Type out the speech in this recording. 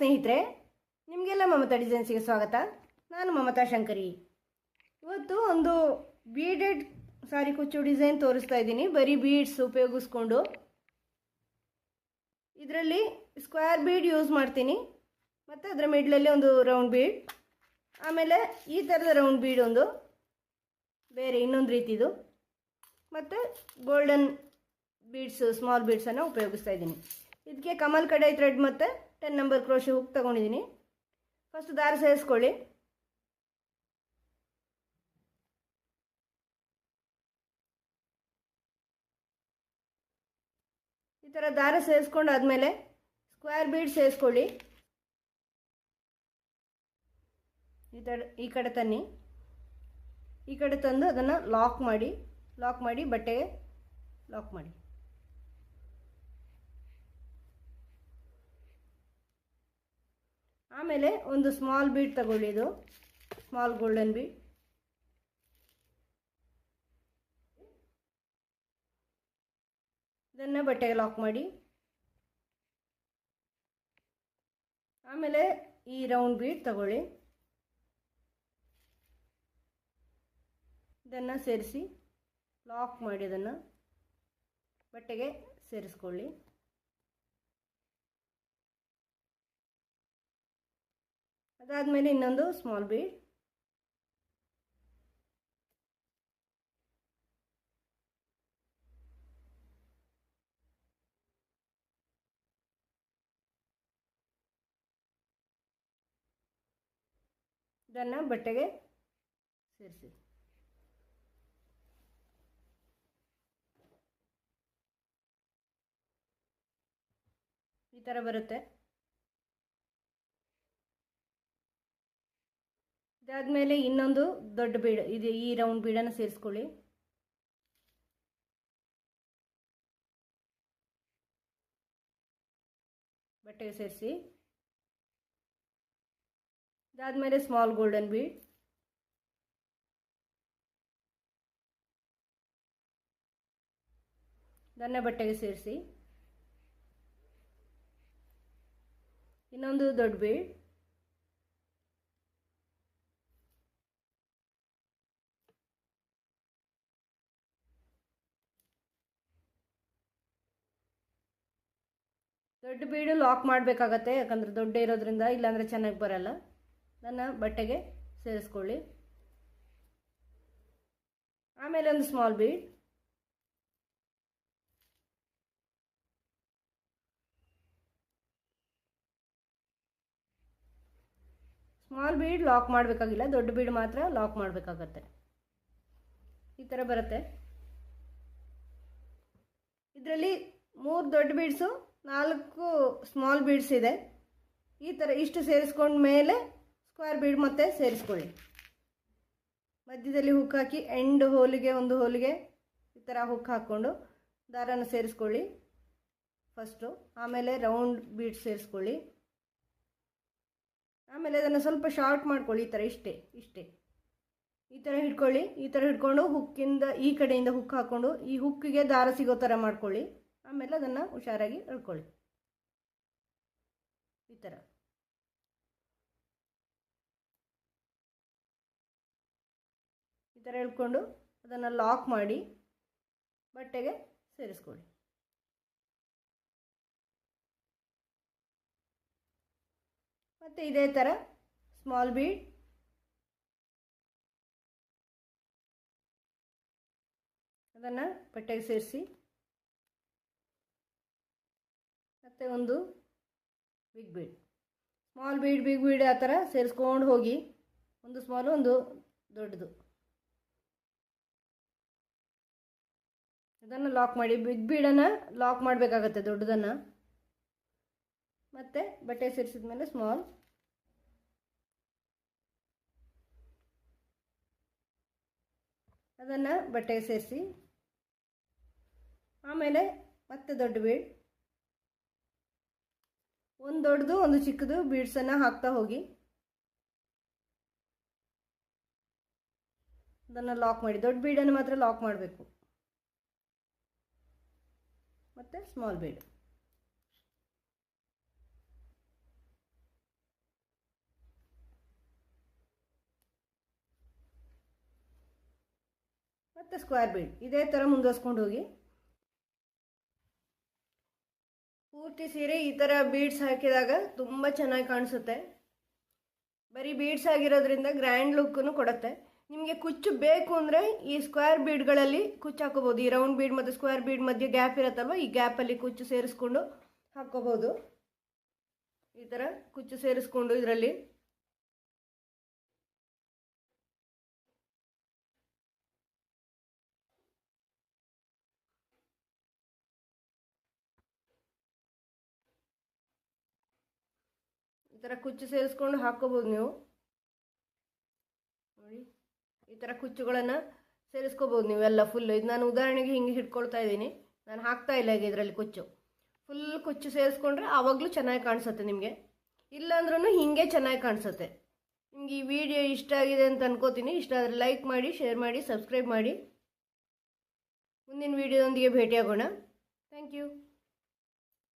ಸ್ನೇಹಿತರೆ, ನಿಮಗೆಲ್ಲ ಮಮತಾ ಡಿಸೈನ್ಸ್ಗೆ ಸ್ವಾಗತ. ನಾನು ಮಮತಾ ಶಂಕರಿ. ಇವತ್ತು ಒಂದು ಬೀಡೆಡ್ ಸಾರಿ ಕುಚ್ಚು ಡಿಸೈನ್ ತೋರಿಸ್ತಾ ಇದ್ದೀನಿ. ಬರೀ ಬೀಡ್ಸ್ ಉಪಯೋಗಿಸ್ಕೊಂಡು ಇದರಲ್ಲಿ ಸ್ಕ್ವೇರ್ ಬೀಡ್ ಯೂಸ್ ಮಾಡ್ತೀನಿ, ಮತ್ತು ಅದರ ಮಿಡ್ಲಲ್ಲಿ ಒಂದು ರೌಂಡ್ ಬೀಡ್, ಆಮೇಲೆ ಈ ಥರದ ರೌಂಡ್ ಬೀಡ್ ಒಂದು ಬೇರೆ ಇನ್ನೊಂದು ರೀತಿದು, ಮತ್ತು ಗೋಲ್ಡನ್ ಬೀಡ್ಸು ಸ್ಮಾಲ್ ಬೀಡ್ಸನ್ನು ಉಪಯೋಗಿಸ್ತಾ ಇದ್ದೀನಿ. ಇದಕ್ಕೆ ಕಮಲ್ ಕಡಾಯಿ ಥ್ರೆಡ್ ಮತ್ತು 10 ನಂಬರ್ ಕ್ರೋಶೆ ಹುಕ್ ತಗೊಂಡಿದ್ದೀನಿ. ಫಸ್ಟ್ ದಾರ ಸೇರಿಸ್ಕೊಳ್ಳಿ. ಈ ಥರ ದಾರ ಸೇರಿಸ್ಕೊಂಡು ಆದಮೇಲೆ ಸ್ಕ್ವೇರ್ ಬೀಡ್ ಸೇರಿಸ್ಕೊಳ್ಳಿ. ಈ ಕಡೆ ತನ್ನಿ, ಈ ಕಡೆ ತಂದು ಅದನ್ನು ಲಾಕ್ ಮಾಡಿ ಬಟ್ಟೆಗೆ ಲಾಕ್ ಮಾಡಿ. ಆಮೇಲೆ ಒಂದು ಸ್ಮಾಲ್ ಬೀಡ್ ತಗೊಳ್ಳಿ, ಇದು ಸ್ಮಾಲ್ ಗೋಲ್ಡನ್ ಬೀಡ್. ಇದನ್ನು ಬಟ್ಟೆಗೆ ಲಾಕ್ ಮಾಡಿ. ಆಮೇಲೆ ಈ ರೌಂಡ್ ಬೀಡ್ ತಗೊಳ್ಳಿ, ಇದನ್ನು ಸೇರಿಸಿ ಲಾಕ್ ಮಾಡಿ ಅದನ್ನು ಬಟ್ಟೆಗೆ ಸೇರಿಸ್ಕೊಳ್ಳಿ. ಅದಾದಮೇಲೆ ಇನ್ನೊಂದು ಸ್ಮಾಲ್ ಬೀಡ್, ಇದನ್ನು ಬಟ್ಟೆಗೆ ಸೇರಿಸಿ. ಈ ಥರ ಬರುತ್ತೆ. ಇದಾದಮೇಲೆ ಇನ್ನೊಂದು ದೊಡ್ಡ ಬೀಡ್ ಇದೆ, ಈ ರೌಂಡ್ ಬೀಡನ್ನು ಸೇರಿಸ್ಕೊಳ್ಳಿ. ಬಟ್ಟೆಗೆ ಸೇರಿಸಿ. ಇದಾದಮೇಲೆ ಸ್ಮಾಲ್ ಗೋಲ್ಡನ್ ಬೀಡ್, ಇದನ್ನು ಬಟ್ಟೆಗೆ ಸೇರಿಸಿ. ಇನ್ನೊಂದು ದೊಡ್ಡ ಬೀಡ್, ದೊಡ್ಡ ಬೀಡು ಲಾಕ್ ಮಾಡಬೇಕಾಗತ್ತೆ, ಯಾಕಂದರೆ ದೊಡ್ಡ ಇರೋದ್ರಿಂದ, ಇಲ್ಲಾಂದರೆ ಚೆನ್ನಾಗಿ ಬರಲ್ಲ. ನನ್ನ ಬಟ್ಟೆಗೆ ಸೇರಿಸ್ಕೊಳ್ಳಿ. ಆಮೇಲೆ ಒಂದು small bead, small bead lock ಮಾಡಬೇಕಾಗಿಲ್ಲ, ದೊಡ್ಡ ಬೀಡ್ ಮಾತ್ರ ಲಾಕ್ ಮಾಡಬೇಕಾಗತ್ತೆ. ಈ ಥರ ಬರುತ್ತೆ. ಇದರಲ್ಲಿ 3 ದೊಡ್ಡ ಬೀಡ್ಸು, 4 ಸ್ಮಾಲ್ ಬೀಡ್ಸ್ ಇದೆ. ಈ ಥರ ಇಷ್ಟು ಸೇರಿಸ್ಕೊಂಡ ಮೇಲೆ ಸ್ಕ್ವೇರ್ ಬೀಡ್ ಮತ್ತೆ ಸೇರಿಸ್ಕೊಳ್ಳಿ. ಮಧ್ಯದಲ್ಲಿ ಹುಕ್ ಹಾಕಿ ಎಂಡ್ ಹೋಲಿಗೆ ಒಂದು ಹೋಲಿಗೆ ಈ ಥರ ಹುಕ್ ಹಾಕ್ಕೊಂಡು ದಾರನ ಸೇರಿಸ್ಕೊಳ್ಳಿ ಫಸ್ಟು. ಆಮೇಲೆ ರೌಂಡ್ ಬೀಡ್ ಸೇರಿಸ್ಕೊಳ್ಳಿ. ಆಮೇಲೆ ಅದನ್ನು ಸ್ವಲ್ಪ ಶಾರ್ಟ್ ಮಾಡ್ಕೊಳ್ಳಿ. ಈ ಥರ ಇಷ್ಟೇ ಈ ಥರ ಹಿಡ್ಕೊಳ್ಳಿ. ಈ ಥರ ಹಿಡ್ಕೊಂಡು ಹುಕ್ಕಿಂದ ಈ ಕಡೆಯಿಂದ ಹುಕ್ ಹಾಕ್ಕೊಂಡು ಈ ಹುಕ್ಕಿಗೆ ದಾರ ಸಿಗೋ ಥರ ಮಾಡ್ಕೊಳ್ಳಿ. ಆಮೇಲೆ ಅದನ್ನು ಹುಷಾರಾಗಿ ಎಳ್ಕೊಳ್ಳಿ. ಈ ಥರ ಎಳ್ಕೊಂಡು ಅದನ್ನು ಲಾಕ್ ಮಾಡಿ ಬಟ್ಟೆಗೆ ಸೇರಿಸ್ಕೊಳ್ಳಿ. ಮತ್ತು ಇದೇ ಥರ ಸ್ಮಾಲ್ ಬೀಡ್, ಅದನ್ನು ಬಟ್ಟೆಗೆ ಸೇರಿಸಿ. ಮತ್ತು ಒಂದು big bead, small bead big bead ಆ ಥರ ಸೇರಿಸ್ಕೊಂಡು ಹೋಗಿ, ಒಂದು ಸ್ಮಾಲು ಒಂದು ದೊಡ್ಡದು. ಅದನ್ನು ಲಾಕ್ ಮಾಡಿ. ಬಿಗ್ ಬೀಡನ್ನು ಲಾಕ್ ಮಾಡಬೇಕಾಗತ್ತೆ, ದೊಡ್ಡದನ್ನು. ಮತ್ತು ಬಟ್ಟೆ ಸೇರಿಸಿದ ಮೇಲೆ ಸ್ಮಾಲ್, ಅದನ್ನು ಬಟ್ಟೆಗೆ ಸೇರಿಸಿ. ಆಮೇಲೆ ಮತ್ತೆ ದೊಡ್ಡ ಬೀಡ್, ಒಂದು ದೊಡ್ಡದು ಒಂದು ಚಿಕ್ಕದು ಬೀಡ್ಸನ್ನು ಹಾಕ್ತಾ ಹೋಗಿ ಅದನ್ನು ಲಾಕ್ ಮಾಡಿ. ದೊಡ್ಡ ಬೀಡನ್ನು ಮಾತ್ರ ಲಾಕ್ ಮಾಡಬೇಕು. ಮತ್ತು ಸ್ಮಾಲ್ ಬೀಡ್. ಮತ್ತು ಸ್ಕ್ವೇರ್ ಬೀಡ್ ಇದೇ ಥರ ಮುಂದುವರ್ಸ್ಕೊಂಡು ಹೋಗಿ. ಪೂರ್ತಿ ಸೀರೆ ಈ ಥರ ಬೀಡ್ಸ್ ಹಾಕಿದಾಗ ತುಂಬ ಚೆನ್ನಾಗಿ ಕಾಣಿಸುತ್ತೆ. ಬರೀ ಬೀಡ್ಸ್ ಆಗಿರೋದ್ರಿಂದ ಗ್ರ್ಯಾಂಡ್ ಲುಕ್ಕನ್ನು ಕೊಡುತ್ತೆ. ನಿಮಗೆ ಕುಚ್ಚು ಬೇಕು ಅಂದರೆ ಈ ಸ್ಕ್ವೇರ್ ಬೀಡ್ಗಳಲ್ಲಿ ಕುಚ್ಚು ಹಾಕೋಬೋದು. ಈ ರೌಂಡ್ ಬೀಡ್ ಮತ್ತು ಸ್ಕ್ವೇರ್ ಬೀಡ್ ಮಧ್ಯೆ ಗ್ಯಾಪ್ ಇರುತ್ತಲ್ವ, ಈ ಗ್ಯಾಪಲ್ಲಿ ಕುಚ್ಚು ಸೇರಿಸ್ಕೊಂಡು ಹಾಕ್ಕೋಬೋದು. ಈ ಥರ ಕುಚ್ಚು ಸೇರಿಸ್ಕೊಂಡು ಇದರಲ್ಲಿ ಈ ಥರ ಕುಚ್ಚು ಸೇರಿಸ್ಕೊಂಡು ಹಾಕ್ಕೋಬೋದು ನೀವು. ನೋಡಿ ಈ ಥರ ಕುಚ್ಚುಗಳನ್ನು ಸೇರಿಸ್ಕೋಬೋದು ನೀವೆಲ್ಲ ಫುಲ್ಲು. ಇದು ನಾನು ಉದಾಹರಣೆಗೆ ಹಿಂಗೆ ಹಿಡ್ಕೊಳ್ತಾ ಇದ್ದೀನಿ, ನಾನು ಹಾಕ್ತಾ ಇಲ್ಲ ಈಗ ಇದರಲ್ಲಿ ಕುಚ್ಚು. ಫುಲ್ ಕುಚ್ಚು ಸೇರಿಸ್ಕೊಂಡ್ರೆ ಆವಾಗಲೂ ಚೆನ್ನಾಗಿ ಕಾಣಿಸುತ್ತೆ ನಿಮಗೆ. ಇಲ್ಲಾಂದ್ರೂ ಹೀಗೆ ಚೆನ್ನಾಗಿ ಕಾಣಿಸುತ್ತೆ. ನಿಮ್ಗೆ ಈ ವಿಡಿಯೋ ಇಷ್ಟ ಆಗಿದೆ ಅಂತ ಅನ್ಕೋತೀನಿ. ಇಷ್ಟ ಆದರೆ ಲೈಕ್ ಮಾಡಿ, ಶೇರ್ ಮಾಡಿ, ಸಬ್ಸ್ಕ್ರೈಬ್ ಮಾಡಿ. ಮುಂದಿನ ವಿಡಿಯೋದೊಂದಿಗೆ ಭೇಟಿಯಾಗೋಣ. Thank you.